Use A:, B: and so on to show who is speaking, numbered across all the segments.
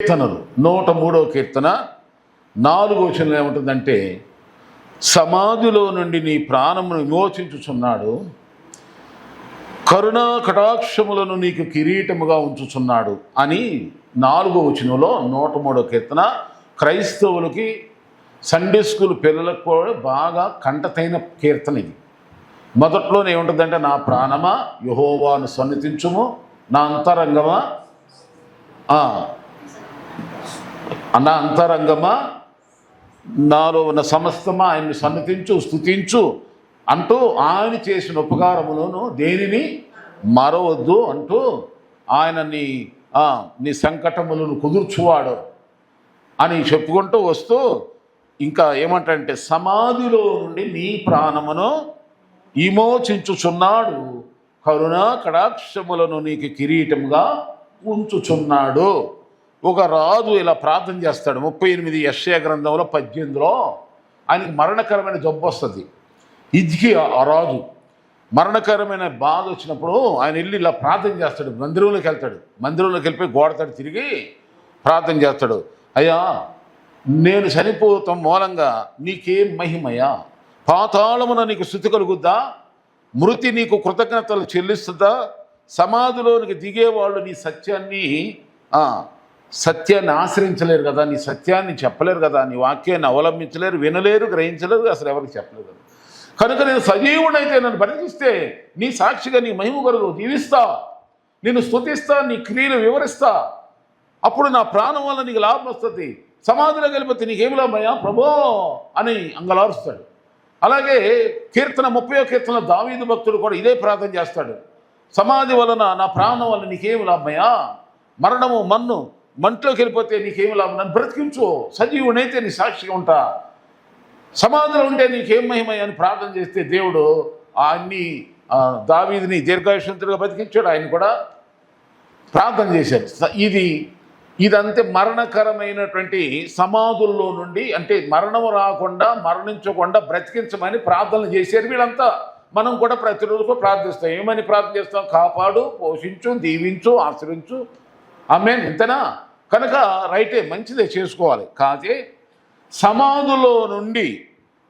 A: కీర్తనలు 103వ కీర్తన 4వ వచనంలో ఏముంటుందంటే, సమాధిలో నుండి నీ ప్రాణమును విమోచించుచున్నాడు, కరుణా కటాక్షములను నీకు కిరీటముగా ఉంచుచున్నాడు అని 4వ వచనంలో 103వ కీర్తన క్రైస్తవులకి సండే స్కూల్ పిల్లలకు కూడా బాగా కంటతైన కీర్తన ఇది. మొదట్లోనే ఏముంటుందంటే, నా ప్రాణమా యెహోవాను సన్నిధించుము, నా అంతరంగమా నా అంతరంగమా నాలో ఉన్న సమస్తమా ఆయన్ని సన్నిధించు, స్తుతించు అంటూ ఆయన చేసిన ఉపకారములను దేనిని మరవద్దు అంటూ ఆయన నీ సంకటములను కుదుర్చువాడు అని చెప్పుకుంటూ వస్తూ ఇంకా ఏమంటాడంటే, సమాధిలో నుండి నీ ప్రాణమును విమోచించుచున్నాడు, కరుణా కటాక్షములను నీకు కిరీటముగా ఉంచుచున్నాడు. ఒక రాజు ఇలా ప్రార్థన చేస్తాడు. 38 యెషయా గ్రంథంలో 18లో ఆయనకి మరణకరమైన జబ్బు వస్తుంది. హిజ్కియా ఆ రాజు మరణకరమైన బాధ వచ్చినప్పుడు ఆయన వెళ్ళి ఇలా ప్రార్థన చేస్తాడు. మందిరంలోకి వెళ్తాడు. మందిరంలోకి వెళ్ళిపోయి గోడ తడి తిరిగి ప్రార్థన చేస్తాడు. అయ్యా, నేను చనిపోతాం మూలంగా నీకేం మహిమయ్యా? పాతాళమున నీకు స్తుతి కలుగుద్దా? మృతి నీకు కృతజ్ఞతలు చెల్లిస్తుందా? సమాధిలోనికి దిగేవాళ్ళు నీ సత్యాన్ని ఆశ్రయించలేరు కదా, నీ సత్యాన్ని చెప్పలేరు కదా, నీ వాక్యాన్ని అవలంబించలేరు, వినలేరు, గ్రహించలేరు, అసలు ఎవరికి చెప్పలేరు కదా. కనుక నేను సజీవుడైతే నన్ను బ్రతికిస్తే నీ సాక్షిగా నీ మహిమ కొరకు జీవిస్తా, నిన్ను స్తుతిస్తా, నీ క్రియలు వివరిస్తా, అప్పుడు నా ప్రాణం వల్ల నీకు లాభం వస్తుంది. సమాధిలోకి వెళ్ళిపోతే నీకేమి లాభమయ్యా ప్రభో అని అంగలారుస్తాడు. అలాగే 30వ కీర్తన దావీదు భక్తుడు కూడా ఇదే ప్రార్థన చేస్తాడు. సమాధి వలన నా ప్రాణం వల్ల నీకేమి లాభమయ్యా? మరణము మంటలోకి వెళ్ళిపోతే నీకేమి లాభం? నన్ను బ్రతికించు, సజీవునైతే నీ సాక్షిగా ఉంటా, సమాధిలో ఉంటే నీకేం మహిమయ్యా అని ప్రార్థన చేస్తే దేవుడు దావీదుని దీర్ఘాయుష్మంతుడిగా బతికించాడు. ఆయన కూడా ప్రార్థన చేశాడు. ఇదంతే మరణకరమైనటువంటి సమాధుల్లో నుండి, అంటే మరణము రాకుండా మరణించకుండా బ్రతికించమని ప్రార్థనలు చేశారు వీళ్ళంతా. మనం కూడా ప్రతిరోజు ప్రార్థిస్తాం. ఏమని ప్రార్థన చేస్తాం? కాపాడు, పోషించు, దీవించు, ఆశ్రయించు. ఆమేన్. ఇంతనా? కనుక రైటే, మంచిదే, చేసుకోవాలి. కాదే సమాధులో నుండి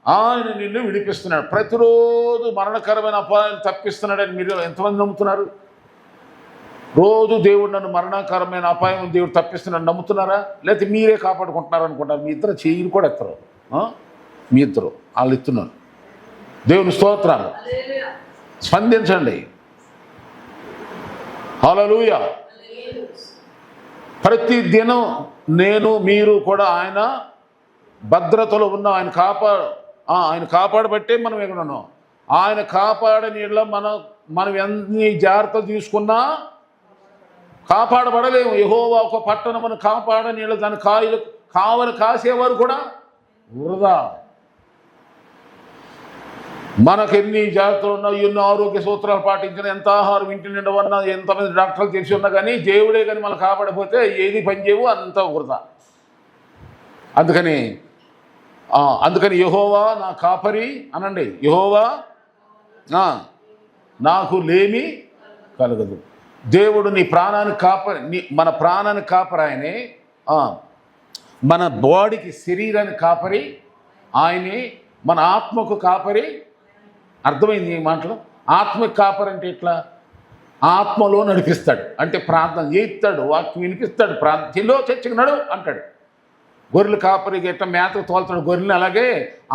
A: ఆయన నిన్ను విడిపిస్తున్నాడు. ప్రతిరోజు మరణకరమైన అపాయాలు తప్పిస్తున్నాడని మీరు ఎంతమంది నమ్ముతున్నారు? రోజు దేవుడు నన్ను మరణకరమైన అపాయం దేవుడు తప్పిస్తున్నాడు నమ్ముతున్నారా? లేకపోతే మీరే కాపాడుకుంటున్నారు అనుకుంటారు? మీ ఇద్దరు చెయ్యిలు కూడా ఎత్తరు. మీ ఇద్దరు వాళ్ళు ఎత్తున్నారు. దేవుని స్తోత్రాలు. స్పందించండి. హల్లెలూయా. ప్రతి దినం నేను మీరు కూడా ఆయన భద్రతలో ఉన్నాం. ఆయన కాపాడబట్టే మనం ఎక్కడ ఉన్నాం. ఆయన కాపాడని మనం ఎన్ని జాగ్రత్తలు తీసుకున్నా కాపాడబడలేము. యెహోవా ఒక పట్టణమును కాపాడని దాని కావలి కాసేవారు కూడా వృధా. మనకు ఎన్ని జాగ్రత్తలు ఉన్నా, ఎన్నో ఆరోగ్య సూత్రాలు పాటించిన, ఎంత ఆహారం ఇంటి నిండా ఉన్నా, ఎంతమంది డాక్టర్లు తెలిసి ఉన్నా కానీ దేవుడే కానీ మనం కాపాడకపోతే ఏది పనిచేయవు, అంత వృధా. అందుకని యెహోవా నా కాపరి అనండి. యెహోవా నాకు లేమి కలగదు. దేవుడు నీ ప్రాణానికి కాపరి, మన ప్రాణానికి కాపరి ఆయనే. మన బాడీకి, శరీరానికి కాపరి ఆయనే. మన ఆత్మకు కాపరి. అర్థమైంది ఈ మాటలు? ఆత్మకు కాపరి అంటే ఎట్లా? ఆత్మలో నడిపిస్తాడు. అంటే ప్రార్థన చేయిస్తాడు, వాక్యం వినిపిస్తాడు, ప్రార్థనలో చర్చకు నడు అంటాడు. గొర్రెలు కాపరిగా ఎట్లా మేతకు తోలుతాడు గొర్రెలు, అలాగే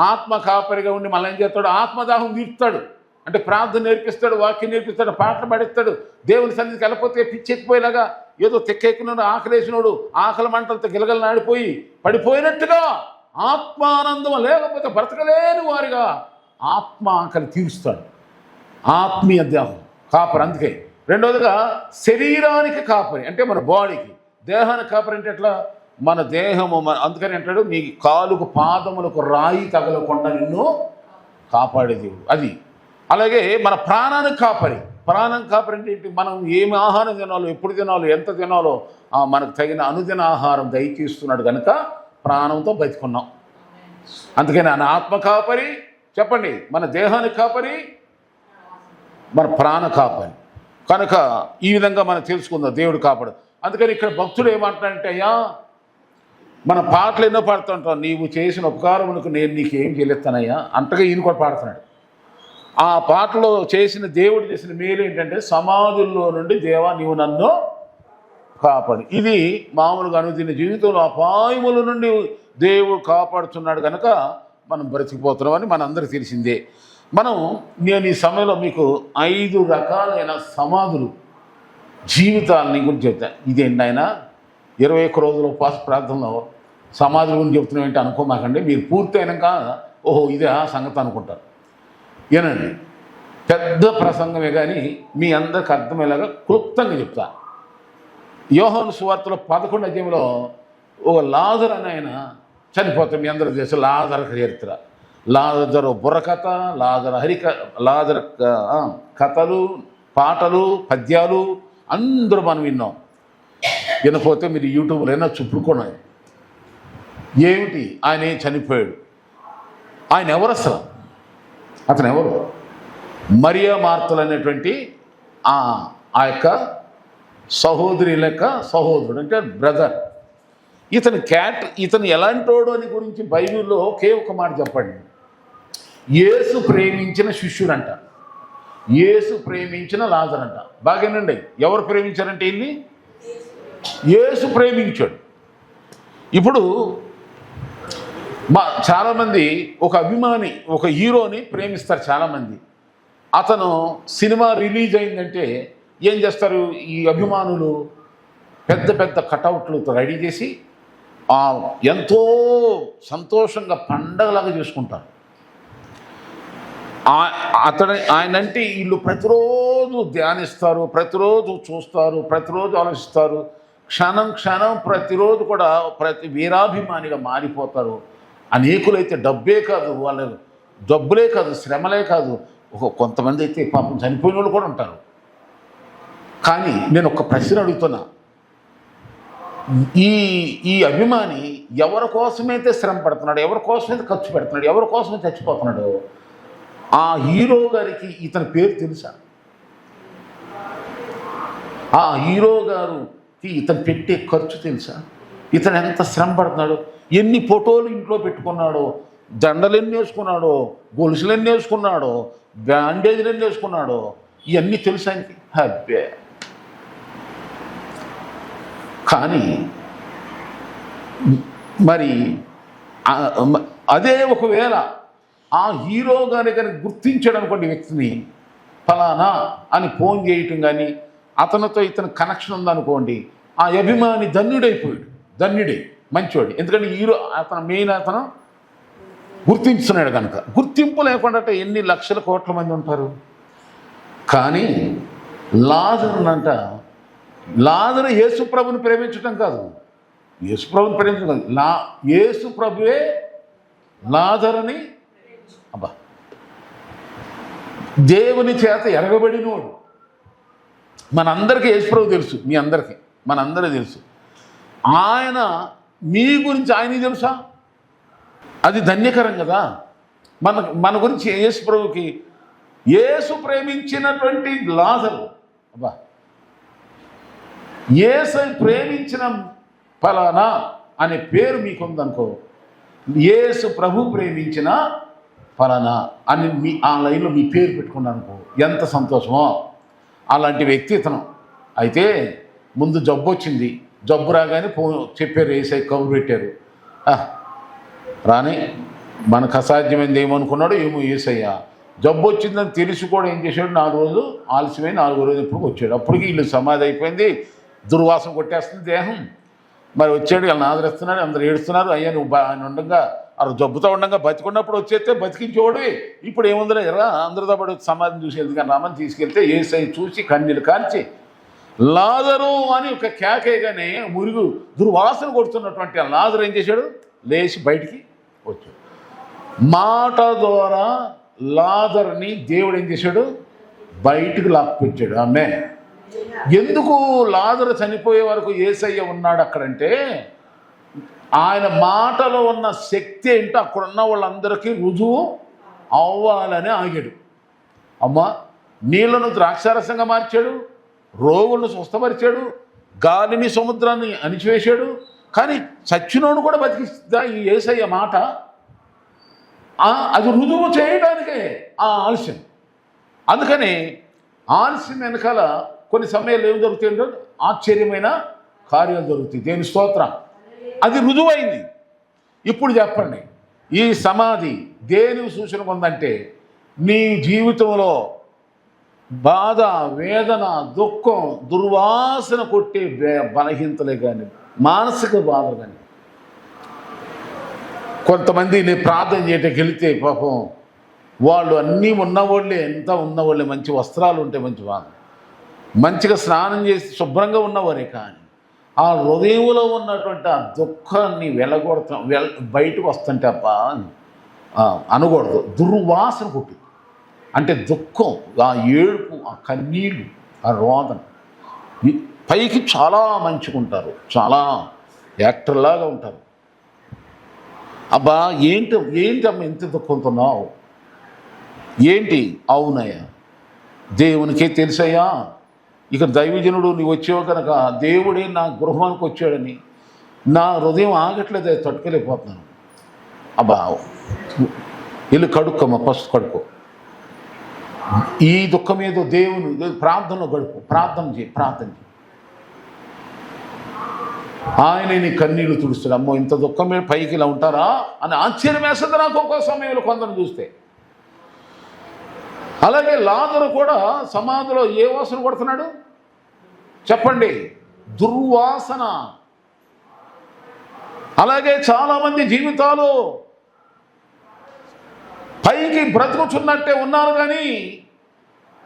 A: ఆత్మ కాపరిగా ఉండి మళ్ళీ ఏం చేస్తాడు? ఆత్మదాహం తీరుస్తాడు. అంటే ప్రార్థన నేర్పిస్తాడు, వాక్యం నేర్పిస్తాడు, పాటలు పాడిస్తాడు. దేవుని సన్నిధికి వెళ్ళిపోతే పిచ్చెక్కిపోయేలాగా ఏదో తెక్కెక్కినాడు, ఆకలేసినోడు ఆకలి మంటలతో గిలగలనాడిపోయి పడిపోయినట్టుగా ఆత్మానందం లేకపోతే బ్రతకలేని వారిగా ఆత్మ ఆకలి తీరుస్తాడు. ఆత్మీయ దేహం కాపరి. అందుకే రెండవదిగా శరీరానికి కాపరి, అంటే మన బాడీకి. దేహానికి కాపరి అంటే ఎట్లా? మన దేహము. అందుకని అంటాడు, నీ కాలుకు పాదములకు రాయి తగలకుండా నిన్ను కాపాడే దేవుడు. అది. అలాగే మన ప్రాణానికి కాపరి. ప్రాణానికి కాపరి అంటే ఏంటి? మనం ఏమి ఆహారం తినాలో, ఎప్పుడు తినాలో, ఎంత తినాలో మనకు తగిన అనుదిన ఆహారం దయచేస్తున్నాడు కనుక ప్రాణంతో బతికున్నాం. అందుకని ఆయన ఆత్మ కాపరి. చెప్పండి, మన దేహానికి కాపరి, మన ప్రాణ కాపరి. కనుక ఈ విధంగా మనం తెలుసుకుందాం దేవుడు కాపాడు. అందుకని ఇక్కడ భక్తుడు ఏమంటాడంటే, అయ్యా మన పాటలు ఎన్నో పాడుతుంటాం, నీవు చేసిన ఉపకారములకు నేను నీకేం చెల్లిస్తానయ్యా అంతగా ఈయన కూడా పాడుతున్నాడు. ఆ పాటలో చేసిన దేవుడు చేసిన మేలు ఏంటంటే, సమాధుల్లో నుండి దేవా నీవు నన్ను కాపాడు. ఇది మామూలుగా అనుదిన జీవితంలో అపాయముల నుండి దేవుడు కాపాడుతున్నాడు కనుక మనం బ్రతికిపోతున్నామని మనందరికీ తెలిసిందే. నేను ఈ సమయంలో మీకు 5 రకాలైన సమాధులు జీవితాలని గురించి చెప్తాను. ఇదేంటి ఆయన 21 రోజుల ఉపవాస ప్రార్థనలో సమాధుల గురించి చెప్తున్నాం ఏంటి అనుకోమాకండి. మీరు పూర్తి అయినాక ఓహో ఇదే ఆ సంగతి అనుకుంటారు. ఏనండి, పెద్ద ప్రసంగమే కానీ మీ అందరికి అర్థమయ్యేలాగా క్లుప్తంగా చెప్తా. యోహాను సువార్తలో 11వ అధ్యాయంలో ఒక లాజరు అని ఆయన చనిపోతాం. మీ అందరూ తెలుసు లాజరు చరిత్ర. లాజరు బుర్రకథ, లాజరు కథలు, పాటలు, పద్యాలు అందరూ మనం విన్నాం. వినపోతే మీరు యూట్యూబ్లో అయినా చుప్పుకున్నాయి. ఏమిటి ఆయన చనిపోయాడు, ఆయన ఎవరు అసలు, అతను ఎవరు? మరియా మార్తలు అనేటువంటి ఆ యొక్క సహోదరి లెక్క సహోదరుడు అంటే బ్రదర్. ఇతను ఎలాంటోడు అని గురించి బైబిల్లో ఒకే ఒక మాట చెప్పండి. యేసు ప్రేమించిన శిష్యుడంట, యేసు ప్రేమించిన లాజరు అంట. బాగానండి, ఎవరు ప్రేమించారంటే ఇల్లి యేసు ప్రేమించాడు. ఇప్పుడు చాలామంది ఒక అభిమాని, ఒక హీరోని ప్రేమిస్తారు చాలామంది. అతను సినిమా రిలీజ్ అయిందంటే ఏం చేస్తారు, ఈ అభిమానులు పెద్ద పెద్ద కటౌట్లతో రెడీ చేసి ఎంతో సంతోషంగా పండగలాగా చేసుకుంటారు. ఆయనంటే వీళ్ళు ప్రతిరోజు ధ్యానిస్తారు, ప్రతిరోజు చూస్తారు, ప్రతిరోజు ఆలోచిస్తారు. క్షణం క్షణం ప్రతిరోజు కూడా ప్రతి వీరాభిమానిగా మారిపోతారు. అనేకులైతే డబ్బే కాదు, వాళ్ళ డబ్బులే కాదు, శ్రమలే కాదు, కొంతమంది అయితే పాపం చనిపోయిన వాళ్ళు కూడా ఉంటారు. కానీ నేను ఒక ప్రశ్న అడుగుతున్నా, ఈ అభిమాని ఎవరి కోసమైతే శ్రమ పడుతున్నాడు, ఎవరి కోసమైతే ఖర్చు పెడుతున్నాడు, ఎవరి కోసమైతే చచ్చిపోతున్నాడు, ఆ హీరో గారికి ఇతని పేరు తెలుసా? ఆ హీరో గారికి ఇతను పెట్టే ఖర్చు తెలుసా? ఇతను ఎంత శ్రమ పడుతున్నాడు, ఎన్ని ఫోటోలు ఇంట్లో పెట్టుకున్నాడో, దండలు ఎన్ని వేసుకున్నాడో, గొలుసులు ఎన్ని వేసుకున్నాడో, బ్యాండేజ్లు ఎన్ని వేసుకున్నాడో, ఇవన్నీ తెలుసా ఆయనకి? హ్యాపీ. కానీ మరి అదే ఒకవేళ ఆ హీరో గారి గుర్తించాడు అనుకోండి వ్యక్తిని, ఫలానా అని ఫోన్ చేయటం కానీ అతనితో ఇతను కనెక్షన్ ఉందనుకోండి, ఆ అభిమాని ధన్యుడైపోయాడు. ధన్యుడే, మంచివాడు. ఎందుకంటే హీరో అతను గుర్తించుతున్నాడు కనుక. గుర్తింపు లేకుండా ఎన్ని లక్షల కోట్ల మంది ఉంటారు. కానీ లాజరు యేసుప్రభుని ప్రేమించడం కాదు, యేసుప్రభుని ప్రేమించడం కాదు, యేసుప్రభువే లాజరుని దేవుని చేత ఎరగబడినోడు. మనందరికీ యేసుప్రభు తెలుసు, మీ అందరికీ మనందరికీ తెలుసు. ఆయన మీ గురించి ఆయనకి తెలుసా? అది ధన్యకరం కదా. మన గురించి యేసుప్రభుకి యేసు ప్రేమించినటువంటి లాజరు, యేసు ప్రేమించిన ఫలానా అనే పేరు మీకుందనుకో, యేసు ప్రభు ప్రేమించిన ఫలానా అని ఆ లైన్లో మీ పేరు పెట్టుకున్నానుకో, ఎంత సంతోషమో. అలాంటి వ్యక్తి ఇతను. అయితే ముందు జబ్బు వచ్చింది, జబ్బు రాగానే చెప్పారు, ఏసై కబురు పెట్టారు. రాని మనకు అసాధ్యమైంది ఏమనుకున్నాడు ఏమో ఏసయ్య. జబ్బు వచ్చిందని తెలిసి కూడా ఏం చేశాడు, 4 రోజులు ఆలస్యమై 4వ రోజు ఇప్పుడు వచ్చాడు. అప్పటికి వీళ్ళు సమాధి అయిపోయింది, దుర్వాసన కొట్టేస్తుంది దేహం. మరి వచ్చాడు, వీళ్ళని ఆదరిస్తున్నాడు, అందరు ఏడుస్తున్నారు. అయ్యా నువ్వు ఆయన ఉండగా జబ్బుతో ఉండగా బతికున్నప్పుడు వచ్చేస్తే బతికించేవాడు, ఇప్పుడు ఏముందిరా ఎరా అందరితో పాటు సమాధిని చూసి వెళ్తే రామని తీసుకెళ్తే ఏసై చూసి కన్నీళ్ళు కాల్చి లాజరు అని ఒక కేకేగానే మురుగు దుర్వాసన కొడుతున్నటువంటి ఆ లాజరు ఏం చేశాడు, లేచి బయటికి వచ్చాడు. మాట ద్వారా లాజరుని దేవుడు ఏం చేశాడు, బయటికి లాక్కొచ్చాడు. ఆమె ఎందుకు లాజరు చనిపోయే వరకు యేసయ్య ఉన్నాడు అక్కడంటే, ఆయన మాటలో ఉన్న శక్తి ఏంటో అక్కడున్న వాళ్ళందరికీ రుజువు అవ్వాలని ఆగాడు. అమ్మా, నీళ్లను ద్రాక్షారసంగా మార్చాడు, రోగులను స్వస్థపరిచాడు, గాలిని సముద్రాన్ని అణిచివేశాడు, కానీ చచ్చినోడు కూడా బతికిస్తుందా ఈ యేసయ్య మాట? అది రుజువు చేయడానికే ఆ ఆలస్యం. అందుకని ఆలస్యం వెనకాల కొన్ని సమయాలు ఏం జరుగుతాయంటే ఆశ్చర్యమైన కార్యాలు జరుగుతాయి. దేని స్తోత్రం, అది రుజువైంది. ఇప్పుడు చెప్పండి, ఈ సమాధి దేని సూచన ఉందంటే నీ జీవితంలో బాధ, వేదన, దుఃఖం, దుర్వాసన కొట్టే బలహీనతలే కానీ, మానసిక బాధ కానీ. కొంతమంది నేను ప్రార్థన చేయటానికి వెళితే పాపం వాళ్ళు అన్నీ ఉన్నవాళ్ళే, ఎంత ఉన్నవాళ్ళే, మంచి వస్త్రాలు ఉంటే మంచి బాధ, మంచిగా స్నానం చేసి శుభ్రంగా ఉన్నవారే, కానీ ఆ హృదయంలో ఉన్నటువంటి ఆ దుఃఖాన్ని బయటకు వస్తుంటే అబ్బా అనకూడదు. దుర్వాసన కొట్టి అంటే దుఃఖం, ఆ ఏడుపు, ఆ కన్నీళ్ళు, ఆ రోదన. పైకి చాలా మంచిగా ఉంటారు, చాలా యాక్టర్లాగా ఉంటారు. అబ్బా ఏంటమ్మా ఎంత దుఃఖంతున్నావు, ఏంటి? అవునయ్యా, దేవునికే తెలుసయ్యా, ఇక దైవజనుడు నీవు వచ్చావు కనుక దేవుడే నా గృహానికి వచ్చాడని నా హృదయం ఆగట్లేదు, తట్టుకోలేకపోతున్నాను. అబ్బా ఇల్లు కడుక్కోమ్మా, ఫస్ట్ కడుక్కో. ఈ దుఃఖం ఏదో దేవుని ప్రార్థనలో గడుపు, ప్రార్థన చేయి. ఆయన నీ కన్నీళ్లు తుడుస్తాడు. అమ్మో ఇంత దుఃఖం మీద పైకి ఇలా ఉంటారా అని ఆశ్చర్యం వేస్తుంది నాకు ఒక్కో సమయంలో కొందరు చూస్తే. అలాగే లాజరు కూడా సమాధిలో ఏ వాసన కొడుతున్నాడు చెప్పండి? దుర్వాసన. అలాగే చాలామంది జీవితాలు పైకి బ్రతుకుచున్నట్టే ఉన్నారు, కానీ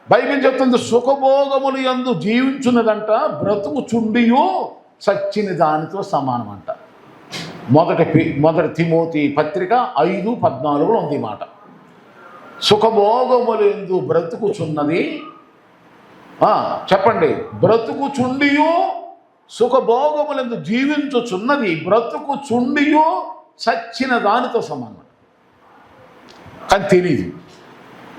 A: బైబిల్ చెప్తుంది సుఖభోగములు యందు జీవించున్నదంట బ్రతుకుచుండియు చచ్చిన దానితో సమానం అంట. మొదటి తిమోతి పత్రిక 5:14 ఉంది మాట. సుఖభోగములు యందు బ్రతుకుచున్నది, చెప్పండి, బ్రతుకుచుండియు సుఖభోగములందు జీవించుచున్నది బ్రతుకుచుండియు చచ్చిన దానితో సమానం. కానీ తెలియదు.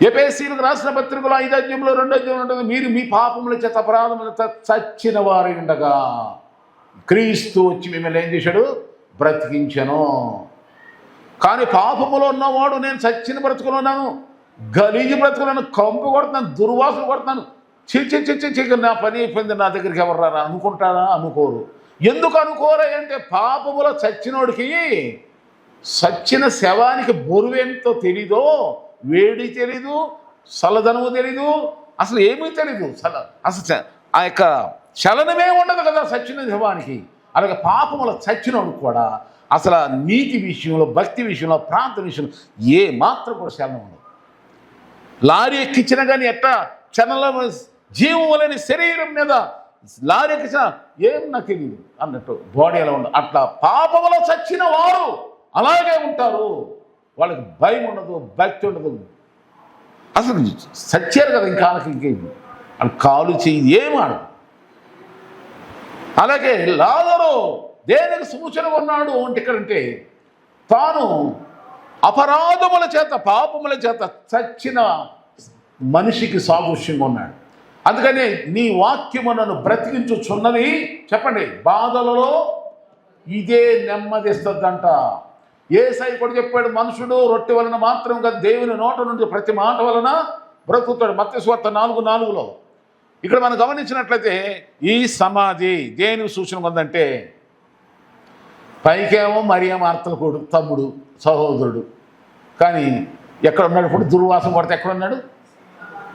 A: ఎఫెసీయులకు రాసిన పత్రికలో 5వ అధ్యాయంలో 2వ అధ్యాయం ఉంటుంది, మీరు మీ పాపముల చేత అపరాధముల చేత చచ్చిన వారి ఉండగా క్రీస్తు వచ్చి మిమ్మల్ని ఏం చేశాడు? బ్రతికించను. కానీ పాపములో ఉన్నవాడు నేను చచ్చిన బ్రతుకులో ఉన్నాను, గలీజు బ్రతుకులను, కంపు కొడుతున్నాను, దుర్వాసన కొడుతున్నాను, చిచ్చి నా పని అయిపోయింది, నా దగ్గరికి ఎవరు రారా అనుకుంటారా? అనుకోరు. ఎందుకు అనుకోరా అంటే పాపములో చచ్చినోడికి చచ్చిన శవానికి బొరువేంతో తెలీదో, వేడి తెలీదు, చల్లదనము తెలీదు, అసలు ఏమీ తెలీదు. అసలు ఆ యొక్క చలనమే ఉండదు కదా చచ్చిన శవానికి. అలాగే పాపముల చచ్చినోడు కూడా అసలు నీతి విషయంలో, భక్తి విషయంలో, ప్రాంత విషయంలో ఏ మాత్రం కూడా చలనం ఉండదు. లారీ ఎక్కించినా కానీ ఎట్టా చలనం, జీవం లేని శరీరం మీద లారీ ఎక్కించిన ఏం నాకు తెలియదు అన్నట్టు బాడీ ఎలా ఉండదు. అట్లా పాపములో చచ్చిన వారు అలాగే ఉంటారు. వాళ్ళకి భయం ఉండదు, భక్తి ఉండదు. అసలు సచ్చారు కదా ఇంకా ఇంకేమి, వాళ్ళు కాలు చేయి ఏమాడు. అలాగే లాజరు దేనికి సూచన ఉన్నాడు అంటే ఇక్కడంటే తాను అపరాధముల చేత, పాపముల చేత చచ్చిన మనిషికి సాదృశ్యంగా ఉన్నాడు. అందుకని నీ వాక్యము నన్ను బ్రతికించుచున్నది, చెప్పండి, బాధలలో ఇదే నెమ్మదిస్తుందంట. యేసయ్య కూడా చెప్పాడు, మనుషుడు రొట్టె వలన మాత్రం కదా దేవుని నోట నుండి ప్రతి మాట వలన బ్రతుకుతాడు. మత్తయి సువార్త 4:4. ఇక్కడ మనం గమనించినట్లయితే ఈ సమాధి దేనికి సూచన ఉందంటే పైకేమో మరియ మార్తల కొడుకు, తమ్ముడు, సహోదరుడు, కానీ ఎక్కడ ఉన్నాడు? ఇప్పుడు దుర్వాసన కొడితే ఎక్కడ ఉన్నాడు?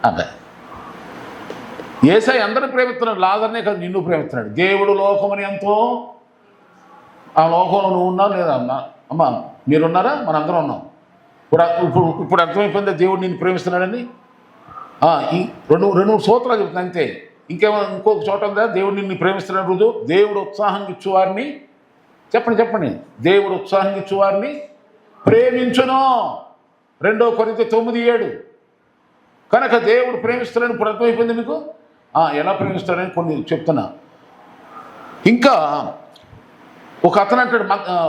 A: అదే యేసయ్య అందరిని ప్రేమిస్తున్నాడు, లాజర్నే కదా నిన్ను ప్రేమిస్తున్నాడు. దేవుడు లోకమని ఎంతో, ఆ లోకంలో నువ్వు ఉన్నావు లేదా? అమ్మా మీరున్నారా? మనందరం ఉన్నాం. ఇప్పుడు అర్థమైపోయిందా దేవుడు నిన్ను ప్రేమిస్తున్నాడని? ఈ రెండు సూత్రాలు చెప్తున్నాను అంతే. ఇంకొక చోట ఉందా దేవుడు నిన్ను ప్రేమిస్తున్నాడు రుజువు? దేవుడు ఉత్సాహంగా ఇచ్చేవారిని, చెప్పండి, దేవుడు ఉత్సాహంగా ఇచ్చేవారిని ప్రేమించును. 2 కొరింథీ 9:7. కనుక దేవుడు ప్రేమిస్తున్నాడని ఇప్పుడు అర్థమైపోయింది మీకు. ఎలా ప్రేమిస్తాడని కొన్ని చెప్తున్నా. ఇంకా ఒక అతను అంటాడు,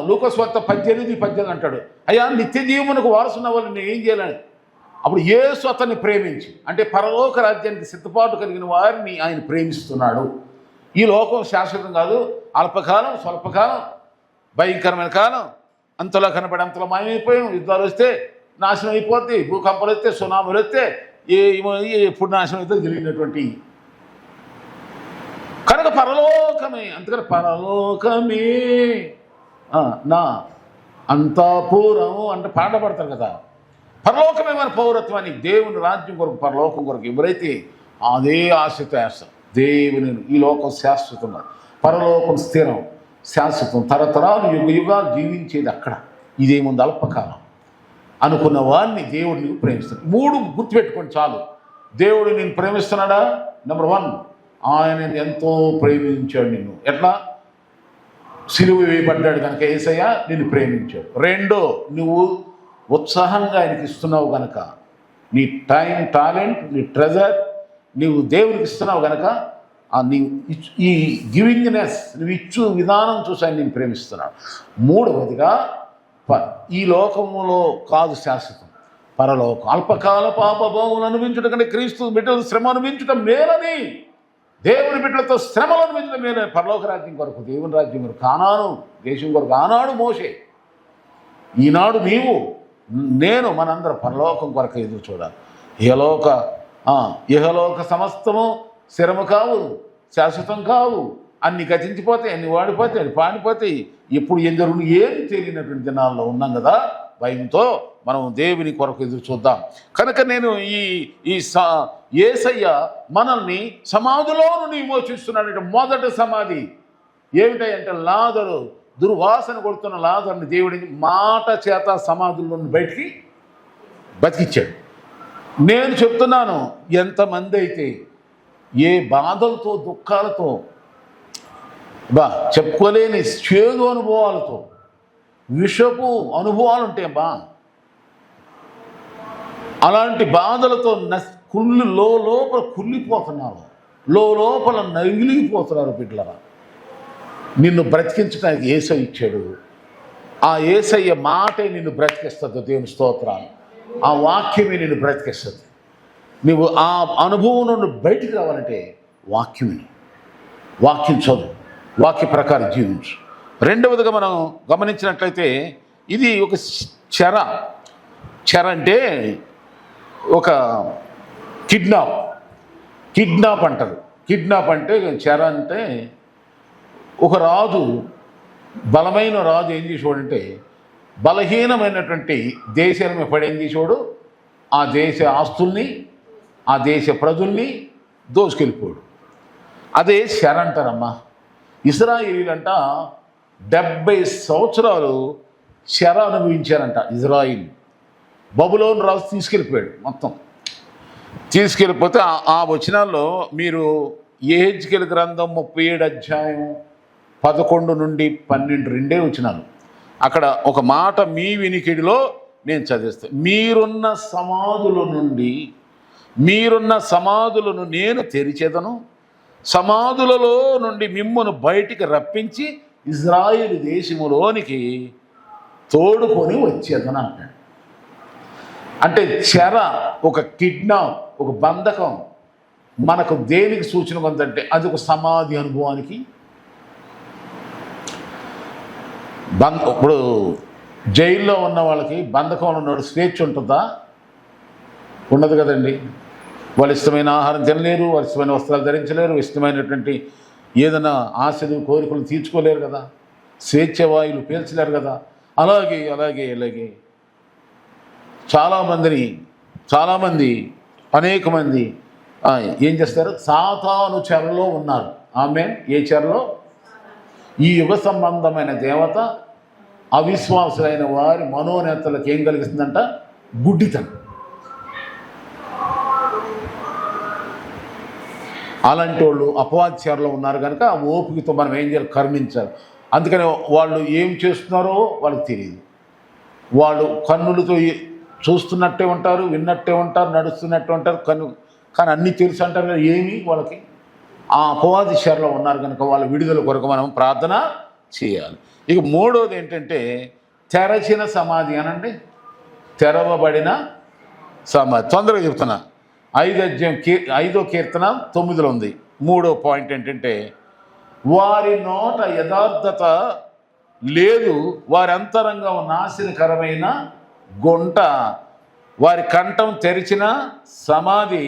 A: లూకాసు వార్త 18:18 అంటాడు, అయ్యా నిత్య జీవమునకు వారసున్న వాళ్ళు నేను ఏం చేయాలని? అప్పుడు యేసు అతన్ని ప్రేమించి, అంటే పరలోక రాజ్యానికి సిద్ధపాటు కలిగిన వారిని ఆయన ప్రేమిస్తున్నాడు. ఈ లోకం శాశ్వతం కాదు, అల్పకాలం, స్వల్పకాలం, భయంకరమైన కాలం, అంతలో కనపడి అంతలో మాయమైపోయాం. యుద్ధాలు వస్తే నాశనం అయిపోద్ది, భూకంపాలు వస్తే, సునామీలు వస్తే ఎప్పుడు నాశనం అయితే తెలియనటువంటి కనుక పరలోకమే. అందుకని పరలోకమే నా అంతఃపురము అంటే పాట పడతారు కదా. పరలోకమే మన పౌరత్వాన్ని, దేవుని రాజ్యం కొరకు, పరలోకం కొరకు ఎవరైతే అదే ఆశతో వేస్తాం. దేవుని ఈ లోకం శాశ్వతం, పరలోకం స్థిరం, శాశ్వతం, తరతరాలు యుగ యుగాలు జీవించేది అక్కడ. ఇదేముంది అల్పకాలం అనుకున్న వాడిని దేవుడు నీకు ప్రేమిస్తాడు. 3 గుర్తుపెట్టుకోండి చాలు. దేవుడు నేను ప్రేమిస్తున్నాడా? నెంబర్ 1, ఆయన ఎంతో ప్రేమించాడు నిన్ను. ఎట్లా? సిలువ వేయబడ్డాడు కనుక యేసయ్య నిన్ను ప్రేమించాడు. 2, నువ్వు ఉత్సాహంగా ఆయనకి ఇస్తున్నావు కనుక, నీ టైం, టాలెంట్, నీ ట్రెజర్ నీవు దేవునికి ఇస్తున్నావు కనుక నీవు ఈ గివింగ్నెస్, నువ్వు ఇచ్చు విధానం చూసి ఆయన నేను ప్రేమిస్తున్నాడు. 3వదిగా ఈ లోకములో కాదు శాశ్వతం, పరలోకం. అల్పకాల పాపభోగులు అనుభవించుట కంటే క్రీస్తు బిడ్డలు శ్రమ అనుభవించటం మేలని, దేవుని బిడ్డలతో శ్రమలు అనుభవించడం మేలని. పరలోక రాజ్యం కొరకు, దేవుని రాజ్యం కొరకు, కానాను దేశం కొరకు ఆనాడు మోషే, ఈనాడు నీవు నేను మనందరం పరలోకం కొరకు ఎదురు చూడాలి. ఇహలోక సమస్తము స్థిరము కావు, శాశ్వతం కావు. అన్ని గతించిపోతాయి, అన్ని వాడిపోతాయి, అన్ని పాడిపోతాయి. ఎప్పుడు ఏం జరుగును ఏం తెలియనటువంటి దినాల్లో ఉన్నాం కదా. భయంతో మనం దేవుని కొరకు ఎదురు చూద్దాం. కనుక నేను ఈ యేసయ్య మనల్ని సమాధిలో నుండి విమోచిస్తున్నాడు. మొదటి సమాధి ఏమిటంటే లాజరు, దుర్వాసన కొడుతున్న లాజరుని దేవుడిని మాట చేత సమాధుల్లో నుండి బయటికి బతికిచ్చాడు. నేను చెప్తున్నాను, ఎంతమంది అయితే ఏ బాధలతో, దుఃఖాలతో, చెప్పుకోలేని చేదు అనుభవాలతో, విషపు అనుభవాలు ఉంటాయి అలాంటి బాధలతో లోపల కుళ్ళిపోతున్నారు, లోపల నగిలిపోతున్నారు. బిడ్డలరా, నిన్ను బ్రతికించడానికి యేసయ్య ఇచ్చాడు. ఆ యేసయ్య మాటే నిన్ను బ్రతికిస్తుంది. దేవుని స్తోత్రాలు. ఆ వాక్యమే నిన్ను బ్రతికిస్తుంది. నువ్వు ఆ అనుభవం నుండి బయటికి రావాలంటే వాక్యం చదువు, వాక్య ప్రకారం జీవించు. 2వదిగా మనం గమనించినట్లయితే ఇది ఒక చెర అంటే ఒక కిడ్నాప్ అంటారు. కిడ్నాప్ అంటే చెర అంటే ఒక రాజు, బలమైన రాజు ఏం చేసేవాడంటే బలహీనమైనటువంటి దేశాల మీద పడి ఏం చేసేవాడు, ఆ దేశ ఆస్తుల్ని, ఆ దేశ ప్రజల్ని దోసుకెళ్ళిపోయాడు. అదే చెర అంటారమ్మా. ఇశ్రాయేలీలంట 70 సంవత్సరాలు చెర అనుభవించారంట. ఇజ్రాయిల్ బబులోను రాజు తీసుకెళ్ళిపోయాడు. మొత్తం తీసుకెళ్ళిపోతే ఆ వచనాల్లో మీరు యెహెజ్కేలు గ్రంథం 37 అధ్యాయం 11 నుండి 12 2 వచనాలు. అక్కడ ఒక మాట మీ వినికిడిలో నేను చదివిస్తాను. మీరున్న సమాధులను నేను తెరిచేదను, సమాధులలో నుండి మిమ్మును బయటికి రప్పించి ఇజ్రాయేలు దేశములోనికి తోడుకొని వచ్చేదను అంటాడు. అంటే చెర, ఒక కిడ్నాప్, ఒక బంధకం మనకు దేనికి సూచన కొందంటే అది ఒక సమాధి అనుభవానికి. ఇప్పుడు జైల్లో ఉన్న వాళ్ళకి, బంధకంలో ఉన్న స్వేచ్ఛ ఉంటుందా? ఉండదు కదండి. వాళ్ళు ఇష్టమైన ఆహారం తినలేరు, వాళ్ళు ఇష్టమైన వస్త్రాలు ధరించలేరు, ఇష్టమైనటువంటి ఏదైనా ఆశలు, కోరికలు తీర్చుకోలేరు కదా, స్వేచ్ఛ వాయువులు పీల్చలేరు కదా. అలాగే చాలామంది అనేక మంది ఏం చేస్తారు, సాతాను చెరలో ఉన్నారు. ఆమె ఏ చెరలో? ఈ యుగ సంబంధమైన దేవత అవిశ్వాసులైన వారి మనోనేతలకు ఏం కలిగిస్తుందంట? గుడ్డితనం. అలాంటి వాళ్ళు అపవాద్యారులో ఉన్నారు కనుక ఆ ఓపికతో మనం ఏం చేయాలి? కర్మించాలి. అందుకని వాళ్ళు ఏం చేస్తున్నారో వాళ్ళకి తెలియదు. వాళ్ళు కన్నులతో చూస్తున్నట్టే ఉంటారు, విన్నట్టే ఉంటారు, నడుస్తున్నట్టే ఉంటారు, కానీ అన్నీ తెలుసు అంటారు కదా. ఏమి వాళ్ళకి ఆ అపవాది శరలో ఉన్నారు కనుక వాళ్ళ విడుదల కొరకు మనం ప్రార్థన చేయాలి. ఇక 3వది ఏంటంటే తెరచిన సమాధి అనండి, తెరవబడిన సమాధి. తొందరగా చెప్తున్నా. 5వ కీర్తన 9లో ఉంది. 3వ పాయింట్ ఏంటంటే వారి నోట యథార్థత లేదు, వారి అంతరంగం నాశనకరమైన గుంట, వారి కంఠం తెరిచిన సమాధి,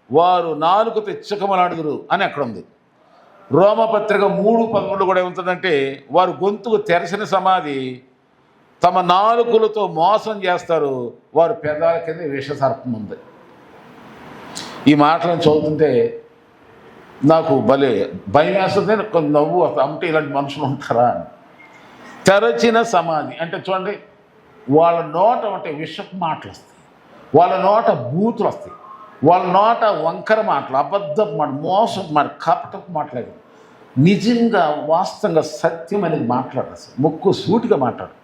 A: వారు నాలుక తెచ్చకమలాడుదురు అని అక్కడ ఉంది. రోమపత్రిక 3:11 కూడా ఏముంటుందంటే, వారు గొంతుకు తెరచిన సమాధి, తమ నాలుకలతో మోసం చేస్తారు, వారు పెదాల కింద విషసర్పం ఉంది. ఈ మాటలను చదువుతుంటే నాకు భలే భయం వేస్తుంది, కొంచెం నవ్వు అంటే ఇలాంటి మనుషులు ఉంటారా అని. తెరచిన సమాధి అంటే చూడండి, వాళ్ళ నోట అంటే విషపు మాటలు వస్తాయి, వాళ్ళ నోట బూతులు వస్తాయి, వాళ్ళ నోట వంకర మాటలు, అబద్ధపు మాట, మోసం మాట, కపటపు మాట్లాడు, నిజంగా వాస్తవంగా సత్యం అనేది మాట్లాడారు, ముక్కు సూటిగా మాట్లాడు.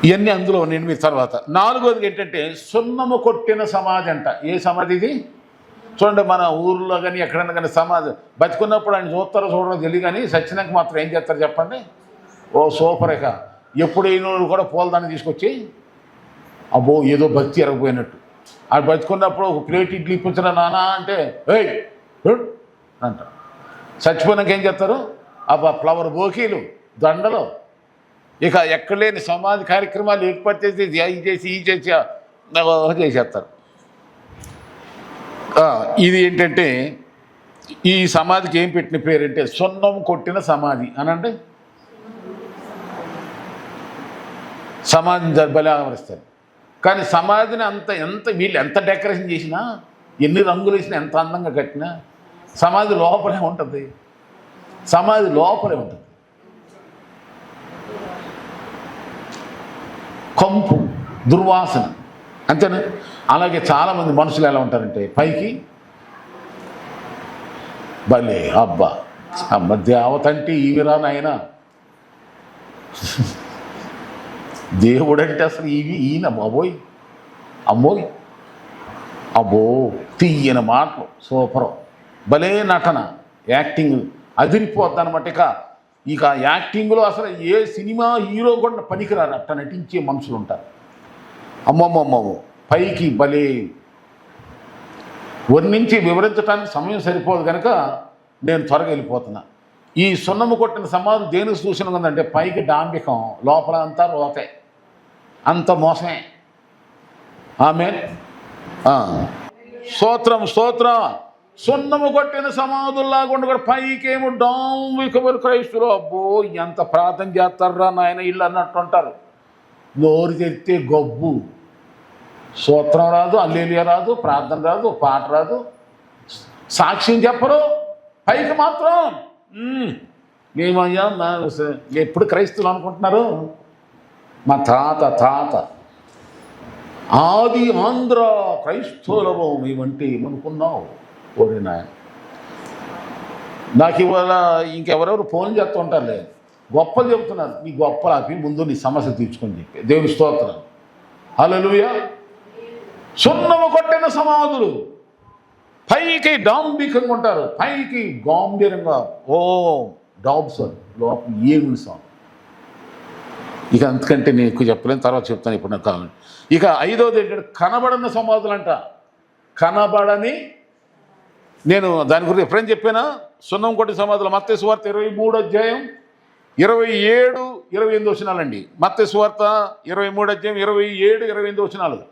A: ఇవన్నీ అందులో నేను మీ తర్వాత. 4వది ఏంటంటే సున్నము కొట్టిన సమాధి అంట. ఏ సమాధి ఇది? చూడండి, మన ఊర్లో కానీ ఎక్కడైనా కానీ సమాధి బతుకున్నప్పుడు ఆయన చూస్తారో చూడరో తెలియదు, కానీ సచ్చినాక మాత్రం ఏం చేస్తారు చెప్పండి? ఓ సూపరేక ఎప్పుడైనా కూడా పూలదాన్ని తీసుకొచ్చి అబ్బో ఏదో భక్తి ఎరగపోయినట్టు, అది బతుకున్నప్పుడు ఒక ప్లేట్ ఇడ్లీ ఇప్పించరా నానా అంటే ఏయ్ అంటారు. చచ్చిపోయినాక ఏం చేస్తారు? అబ్బా ఫ్లవర్ బోకీలు, దండలు, ఇక ఎక్కడ లేని సమాధి కార్యక్రమాలు ఏర్పాటు చేసి ఈ చేసి చేసేస్తారు. ఇది ఏంటంటే ఈ సమాధికి ఏం పెట్టిన పేరంటే సున్నం కొట్టిన సమాధి అనండి. సమాధిని బలి ఆవరిస్తారు. కానీ సమాధిని వీళ్ళు ఎంత డెకరేషన్ చేసినా, ఎన్ని రంగులు వేసినా, ఎంత అందంగా కట్టినా సమాధి లోపలే ఉంటుంది. సమాధి లోపలే ఉంటుంది కంపు, దుర్వాసన, అంతేనా? అలాగే చాలామంది మనుషులు ఎలా ఉంటారంటే పైకి భలే అబ్బా దేవత అంటే ఈవిరా నాయన, దేవుడంటే అసలు ఈయన బాబోయ్ అమ్మోయ్ అబ్బో తీయని మాటలు, సూపరం, భలే నటన, యాక్టింగ్ అదిరిపోద్ది అనమాట. ఇక యాక్టింగ్లో అసలు ఏ సినిమా హీరో కూడా పనికిరారు, అట్ట నటించే మనుషులు ఉంటారు. అమ్మమ్మమ్మో పైకి భలే వర్ణించి వివరించడానికి సమయం సరిపోదు కనుక నేను త్వరగా వెళ్ళిపోతున్నా. ఈ సున్నము కొట్టిన సమాధి దేనికి సూచన ఉందంటే పైకి డాంబికం, లోపల అంతా రోతే, అంత మోసమే. ఆమె స్తోత్రం స్తోత్రం. సున్నము కొట్టిన సమాధుల్లాగా ఉండగా పైకేమో డాంబికములు క్రైస్తులు. అబ్బో ఎంత ప్రార్థన చేస్తారా నాయన ఇల్లు అన్నట్టు అంటారు. నోరు తెరితే గబ్బు, స్తోత్రం రాదు, హల్లెలూయా రాదు, ప్రార్థన రాదు, పాట రాదు, సాక్ష్యం చెప్పరు. పైకి మాత్రం ఏమయ్యా ఎప్పుడు క్రైస్తువులు అనుకుంటున్నారు? మా తాత ఆది ఆంధ్ర క్రైస్తవులము మేమంటే ఏమనుకున్నావు? ఓరి నాయన, నాకు ఇవాళ ఇంకెవరెవరు ఫోన్ చేస్తూ ఉంటారులే, గొప్పలు చెబుతున్నారు. నీ గొప్పలు ఆపి ముందు నీ సమస్య తీర్చుకొని చెప్పి దేవుని స్తోత్రం. హల్లెలూయా. సున్నము కొట్టిన సమాధులు పైకి డాంబికంగా ఉంటారు, పైకి గాంభీరంగా ఓ డాబ్సన్, లోపల ఏగులు సాంగ్. ఇక అంతకంటే నేను ఎక్కువ చెప్పలేను, తర్వాత చెప్తాను ఇప్పుడు నాకు కావాలి. ఇక 5వది ఏంటంటే కనబడని సమాధులు అంట. కనబడని, నేను దాని గురించి ఎప్పుడైనా చెప్పానా? సున్నం కొట్టిన సమాధులు మత్తయి సువార్త 23:27-28 వచనాలండి. మత్తయి సువార్త 23:27-28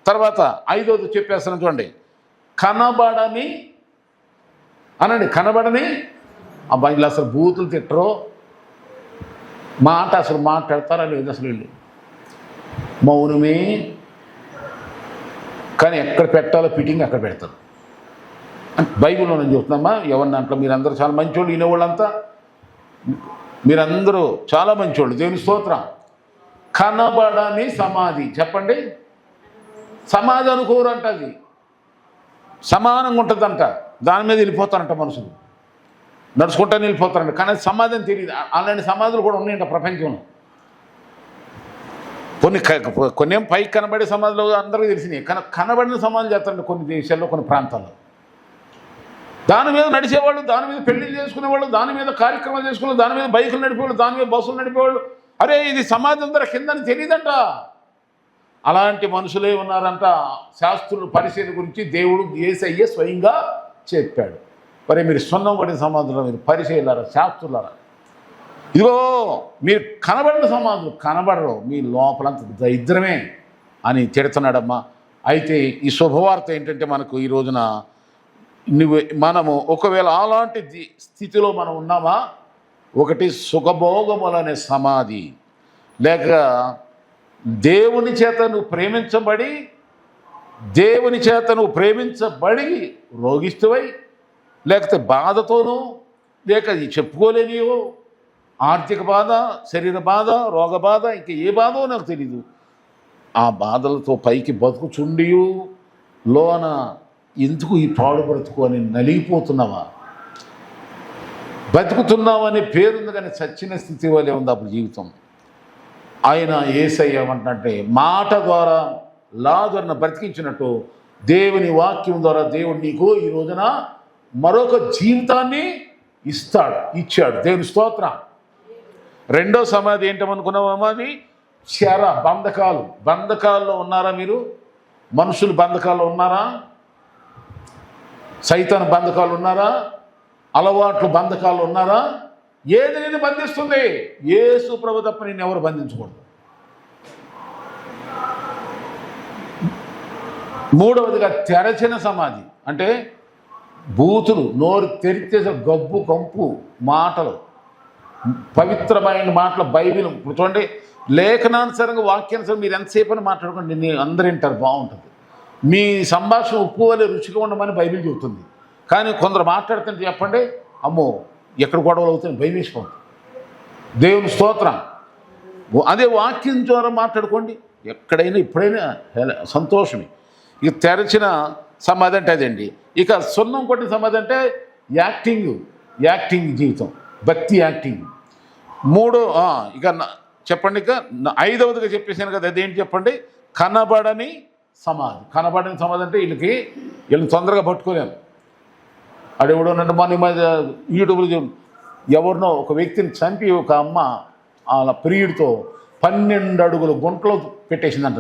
A: తర్వాత 5వది చెప్పేస్తాను చూడండి. కనబడని అనండి, కనబడని అబ్బా ఇలా అసలు బూతులు తిట్టరో, మాట అసలు మాట్లాడతారా లేదు అసలు వీళ్ళు, మౌనమే. కానీ ఎక్కడ పెట్టాలో ఫిట్టింగ్ అక్కడ పెడతారు. బైబిల్లో నేను చెప్తున్నామా, ఎవరి దాంట్లో మీరందరూ చాలా మంచోళ్ళు, వినేవాళ్ళంతా మీరందరూ చాలా మంచోళ్ళు, దేవుని స్తోత్రం. కనబడని సమాధి చెప్పండి. సమాధి అనుకోరు అంట, అది సమానంగా ఉంటుందంట, దాని మీద వెళ్ళిపోతారంట మనుషులు, నడుచుకుంటానే వెళ్ళిపోతారంట. కానీ సమాధి అని తెలియదు. అలాంటి సమాధులు కూడా ఉన్నాయంట ప్రపంచంలో. కొన్ని ఏం పైకి కనబడే సమాధులు అందరికీ తెలిసినాయి, కానీ కనబడిన సమాధులు చేస్తారంట కొన్ని దేశాల్లో, కొన్ని ప్రాంతాల్లో. దాని మీద నడిచేవాళ్ళు, దాని మీద పెళ్లిళ్ళు చేసుకునేవాళ్ళు, దాని మీద కార్యక్రమాలు చేసుకునేవాళ్ళు, దాని మీద బైకులు నడిపేవాళ్ళు, దాని మీద బస్సులు నడిపేవాళ్ళు. అరే ఇది సమాధి అందరూ కిందని తెలియదంట. అలాంటి మనుషులే ఉన్నారంట. శాస్త్రులు పరిశీలన గురించి దేవుడు యేసయ్య స్వయంగా చెప్పాడు. మరి మీరు సున్నం కొట్టిన సమాధులు మీరు పరిశీలారా, శాస్త్రులారా, ఇదిగో మీరు కనబడిన సమాధులు కనబడరు, మీ లోపలంత దరిద్రమే అని తిడుతున్నాడమ్మా. అయితే ఈ శుభవార్త ఏంటంటే మనకు ఈ రోజున మనము ఒకవేళ అలాంటి స్థితిలో మనం ఉన్నామా, ఒకటి సుఖభోగములనే సమాధి, లేక దేవుని చేత నువ్వు ప్రేమించబడి రోగిస్తువై, లేకపోతే బాధతోనూ, లేక చెప్పుకోలేనియో ఆర్థిక బాధ, శరీర బాధ, రోగ బాధ, ఇంక ఏ బాధో నాకు తెలీదు, ఆ బాధలతో పైకి బతుకుచుండియు లోన ఎందుకు ఈ పాడు బ్రతుకు అని నలిగిపోతున్నావా? బతుకుతున్నావనే పేరుంది కానీ చచ్చిన స్థితి వల్లే ఉంది అప్పుడు జీవితం. ఆయన యేసయ్య ఏమంటున్నట్టే మాట ద్వారా లాజరును బ్రతికించినట్టు దేవుని వాక్యం ద్వారా దేవుడు నీకు ఈ రోజున మరొక జీవితాన్ని ఇచ్చాడు. దేవుని స్తోత్రం. రెండో సమాధి ఏంటనుకున్నావా? అది బంధకాల్లో ఉన్నారా మీరు? మనుషులు బంధకాల్లో ఉన్నారా? సైతాను బంధకాలు ఉన్నారా? అలవాట్లు బంధకాలు ఉన్నారా? ఏది నేను బంధిస్తుంది? యేసు ప్రభు తప్ప నేను ఎవరు బంధించకూడదు. మూడవదిగా తెరచిన సమాధి అంటే బూతులు, నోరు తెరిచే గబ్బు కంపు మాటలు, పవిత్రమైన మాటలు, బైబిల్ చూడండి, లేఖనానుసారంగా వాక్యానుసారం మీరు ఎంతసేపు అని మాట్లాడుకోండి, అందరూ వింటారు, బాగుంటుంది. మీ సంభాషణ ఉప్పు వలె రుచిగా ఉండమని బైబిల్ చెబుతుంది. కానీ కొందరు మాట్లాడుతుంటే చెప్పండి, అమ్మో ఎక్కడ గొడవలు అవుతుంది, భయమేసిపోతుంది. దేవుని స్తోత్రం. అదే వాక్యం ద్వారా మాట్లాడుకోండి, ఎక్కడైనా ఎప్పుడైనా సంతోషమే. ఇక తెరచిన సమాధి అంటే అదండి. ఇక సున్నం కొట్టిన సమాధి అంటే యాక్టింగ్ జీవితం, భక్తి యాక్టింగ్. ఇక చెప్పండి. ఇక ఐదవదిగా చెప్పేసాను కదా, అదేంటి చెప్పండి? కనబడని సమాధి అంటే వీళ్ళని తొందరగా పట్టుకోలేము. అడెవడో నన్ను మన యూట్యూబ్లో ఎవరినో ఒక వ్యక్తిని చంపి ఒక అమ్మ వాళ్ళ ప్రియుడితో 12 అడుగుల గుంటలో పెట్టేసిందంట.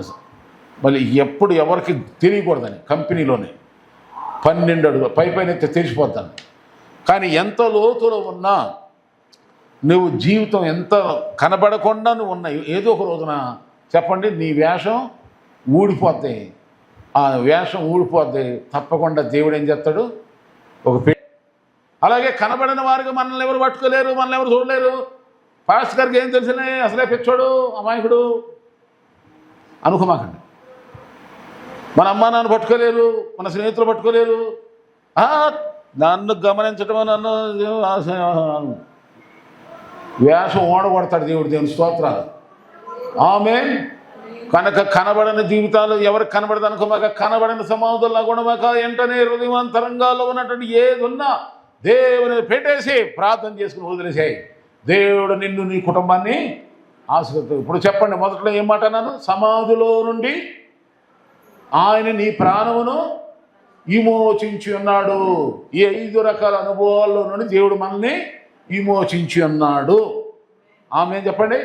A: మళ్ళీ ఎప్పుడు ఎవరికి తెలియకూడదని కంపెనీలోనే 12 అడుగులు పైన అయితే తెలిసిపోతాను. కానీ ఎంత లోతులో ఉన్నా నువ్వు జీవితం ఎంత కనబడకుండా నువ్వు ఉన్నా ఏదో ఒక రోజున చెప్పండి నీ వేషం ఊడిపోతే, ఆ వేషం ఊడిపోతే తప్పకుండా దేవుడు ఏం చేస్తాడు? అలాగే కనబడిన వారికి మనల్ని ఎవరు పట్టుకోలేరు, మనల్ని ఎవరు చూడలేరు. పాస్టర్ గారికి ఏం తెలిసినే అసలే పిచ్చోడు, అమాయకుడు అనుకోమాకండి. మన అమ్మ నాన్న పట్టుకోలేరు, మన స్నేహితులు పట్టుకోలేరు. నన్ను గమనించడం, నన్ను వేషం ఓడగొడతాడు దేవుడు. దేవుని స్తోత్రాలు. ఆమేన్. కనుక కనబడని జీవితాలు ఎవరికి కనబడదు అనుకోమాక, కనబడని సమాధుల్లో గుణమాక, వెంటనే హృదయవంతరంగాల్లో ఉన్నటువంటి ఏది ఉన్నా దేవుని పెట్టేసి ప్రార్థన చేసుకుని వదిలేసాయి. దేవుడు నిన్ను నీ కుటుంబాన్ని ఆశీర్వదిస్తాడు. ఇప్పుడు చెప్పండి, మొదట్లో ఏం మాట అన్నాను? సమాధిలో నుండి ఆయన నీ ప్రాణమును విమోచించి ఉన్నాడు. ఈ 5 రకాల అనుభవాల్లో నుండి దేవుడు మనల్ని విమోచించి ఉన్నాడు. ఆమె చెప్పండి,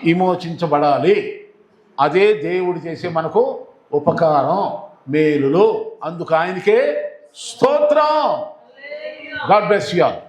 A: విమోచించబడాలి. అదే దేవుడు చేసే మనకు ఉపకారం, మేలులు. అందుకు ఆయనకే స్తోత్రం. God bless you all.